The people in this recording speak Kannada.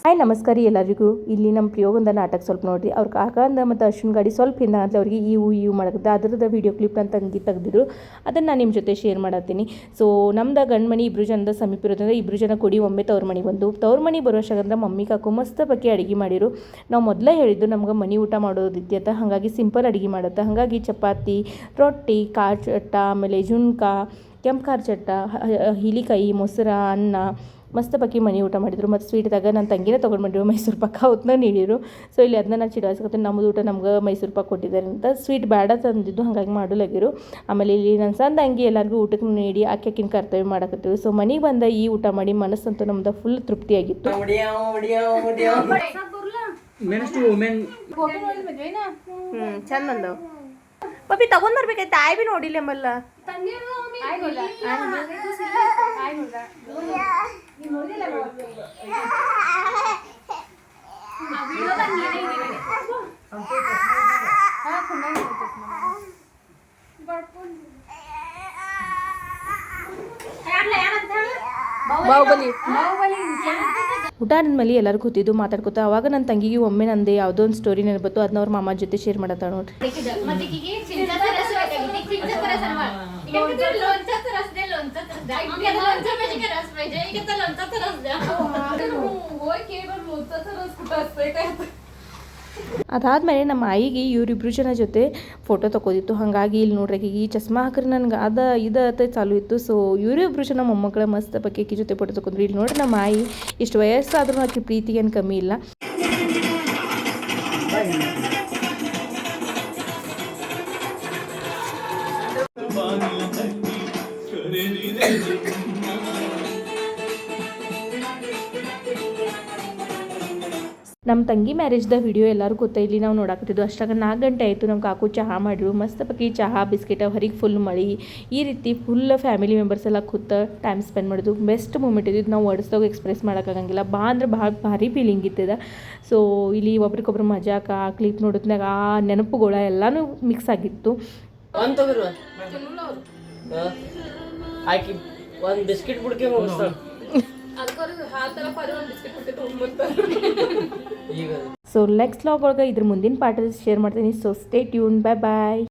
ಹಾಯ್ ನಮಸ್ಕಾರ ರೀ ಎಲ್ಲರಿಗೂ. ಇಲ್ಲಿ ನಮ್ಮ ಪ್ರಿಯೋಗಂದ ನಾಟಕ ಸ್ವಲ್ಪ ನೋಡಿರಿ. ಅವ್ರ ಕಾಕಂದ ಮತ್ತು ಅಶ್ವಿನ್ ಗಾಡಿ ಸ್ವಲ್ಪ ಹಿಂದೆ ಅಂತ ಅವ್ರಿಗೆ ಇವು ಮಾಡಕತ್ತೆ ಅದರದ ವೀಡಿಯೋ ಕ್ಲಿಪ್ ನನ್ನ ತಂಗಿ ತೆಗೆದಿದ್ರು. ಅದನ್ನು ನಾನು ನಿಮ್ಮ ಜೊತೆ ಶೇರ್ ಮಾಡತ್ತೀನಿ. ಸೊ ನಮ್ದು ಗಂಡು ಮನೆ ಇಬ್ಬರು ಜನದ ಸಮೀಪ ಇರೋದ್ರಿಂದ ಇಬ್ಬರು ಜನ ಕೂಡಿ ಒಮ್ಮೆ ತವ್ರ ಮನೆಗೆ ಬಂದು ತವ್ರ ಮನೆ ಬರೋಷಾಗಂದ್ರೆ ಮಮ್ಮಿ ಕಾಕು ಮಸ್ತ್ ಬಗ್ಗೆ ಅಡುಗೆ ಮಾಡಿರು. ನಾವು ಮೊದಲೇ ಹೇಳಿದ್ದು ನಮ್ಗೆ ಮನೆ ಊಟ ಮಾಡೋದಿದ್ಯತ್ತ, ಹಾಗಾಗಿ ಸಿಂಪಲ್ ಅಡುಗೆ ಮಾಡತ್ತೆ. ಹಾಗಾಗಿ ಚಪಾತಿ, ರೊಟ್ಟಿ, ಖಾರ ಚಟ್ಟ, ಆಮೇಲೆ ಜುಣ್ಕ, ಕೆಂಪು ಖಾರ ಚಟ್ಟ, ಹೀಲಿಕಾಯಿ, ಮೊಸರ, ಅನ್ನ ಮಸ್ತ್ ಬಗ್ಗೆ ಮನೆ ಊಟ ಮಾಡಿದ್ರು. ಮತ್ತು ಸ್ವೀಟ್ದಾಗ ನನ್ನ ತಂಗಿನೇ ತೊಗೊಂಡು ಬಂದಿರು ಮೈಸೂರು ಪಾಕ ಅವತ್ತನ್ನ ನೀಡಿರು. ಸೊ ಇಲ್ಲಿ ಅದನ್ನ ನಾನು ಚಿಡಾಯಿಸ್ಕೊತೀನಿ, ನಮ್ಮದು ಊಟ ನಮ್ಗೆ ಮೈಸೂರು ಪಾಕ ಕೊಟ್ಟಿದ್ದಾರೆ ಅಂತ. ಸ್ವೀಟ್ ಬೇಡ ತಂದಿದ್ದು, ಹಾಗಾಗಿ ಮಾಡಲಾಗಿರು. ಆಮೇಲೆ ಇಲ್ಲಿ ನನ್ನ ಸಣ್ಣ ತಂಗಿ ಎಲ್ಲರಿಗೂ ಊಟಕ್ಕೆ ನೀಡಿ ಆಕೆಕಿನ ಕರ್ತವ್ಯ ಮಾಡಕತ್ತೀವಿ. ಸೊ ಮನೆಗೆ ಬಂದ ಈ ಊಟ ಮಾಡಿ ಮನಸ್ಸಂತೂ ನಮ್ದು ಫುಲ್ ತೃಪ್ತಿಯಾಗಿತ್ತು. ಚಂದ ಬಂದವು ಪಪ್ಪಿ ತಗೊಂಡ್ ಬರ್ಬೇಕಾಯ್ತು. ಆಯ್ ಬಿ ನೋಡಿಲ್ಲ ಮಲ್ಲ ಊಟ ಆದ್ಮೇಲೆ ಎಲ್ಲರೂ ಕೂತಿದ್ದು ಮಾತಾಡ್ಕೊತ. ಅವಾಗ ನನ್ನ ತಂಗಿಗೆ ಒಮ್ಮೆ ನಂದೆ ಯಾವುದೋ ಒಂದು ಸ್ಟೋರಿ ನೆನಪತ್ತು. ಅದನ್ನ ಅವ್ರ ಮಾಮ ಜೊತೆ ಶೇರ್ ಮಾಡತ್ತ ನೋಡ್ರಿ. ಅದಾದಮೇಲೆ ನಮ್ಮ ಆಯಿಗೆ ಇವರಿಬ್ರು ಜನ ಜೊತೆ ಫೋಟೋ ತಗೋದಿತ್ತು. ಹಾಗಾಗಿ ಇಲ್ಲಿ ನೋಡ್ರಿ ಈ ಚಸ್ಮಾ ಹಾಕ್ರಿ ನನಗೆ ಇದು ಚಾಲು ಇತ್ತು. ಸೊ ಇವರಿಬ್ರು ಜನ ಮೊಮ್ಮಕ್ಕಳ ಮಸ್ತ್ ಬಗ್ಗೆ ಜೊತೆ ಫೋಟೋ ತಗೊಂಡ್ರಿ. ಇಲ್ಲಿ ನೋಡ್ರಿ ನಮ್ಮ ಆಯಿ ಇಷ್ಟು ವಯಸ್ಸಾದ್ರೂ ಆಕೆ ಪ್ರೀತಿಗೆ ಏನು ಕಮ್ಮಿ ಇಲ್ಲ. ನಮ್ಮ ತಂಗಿ ಮ್ಯಾರೇಜ್ದ ವಿಡಿಯೋ ಎಲ್ಲರೂ ಗೊತ್ತಾ ಇಲ್ಲಿ ನಾವು ನೋಡಾಕತ್ತಿದ್ದು. ಅಷ್ಟಾಗ 4 ಗಂಟೆ ಆಯಿತು. ನಮ್ಮ ಕಾಕು ಚಹಾ ಮಾಡಿರು. ಮಸ್ತ್ ಬಗ್ಗೆ ಚಹಾ ಬಿಸ್ಕೆಟ್ ಹೊರಗೆ ಫುಲ್ ಮಳಿ ಈ ರೀತಿ ಫುಲ್ ಫ್ಯಾಮಿಲಿ ಮೆಂಬರ್ಸ್ ಎಲ್ಲ ಕೂತ ಟೈಮ್ ಸ್ಪೆಂಡ್ ಮಾಡೋದು ಬೆಸ್ಟ್ ಮೂಮೆಂಟ್ ಇದ್ದಿದ್ದು. ನಾವು ವರ್ಡ್ಸ್ದಾಗ ಎಕ್ಸ್ಪ್ರೆಸ್ ಮಾಡೋಕ್ಕಾಗಂಗಿಲ್ಲ. ಅಂದ್ರೆ ಭಾರಿ ಫೀಲಿಂಗ್ ಇತ್ತಿದೆ. ಸೊ ಇಲ್ಲಿ ಒಬ್ರಿಗೊಬ್ರು ಮಜಾಕ ಕ್ಲಿಪ್ ನೋಡೋದ್ನಾಗ ಆ ನೆನಪುಗಳ ಎಲ್ಲನೂ ಮಿಕ್ಸ್ ಆಗಿತ್ತು. ಸೊ ನೆಕ್ಸ್ಟ್ ವ್ಲಾಗ್ ಒಳಗೆ ಇದ್ರ ಮುಂದಿನ ಪಾರ್ಟಲ್ಲಿ ಶೇರ್ ಮಾಡ್ತೀನಿ. So stay tune. ಬಾಯ್ ಬಾಯ್.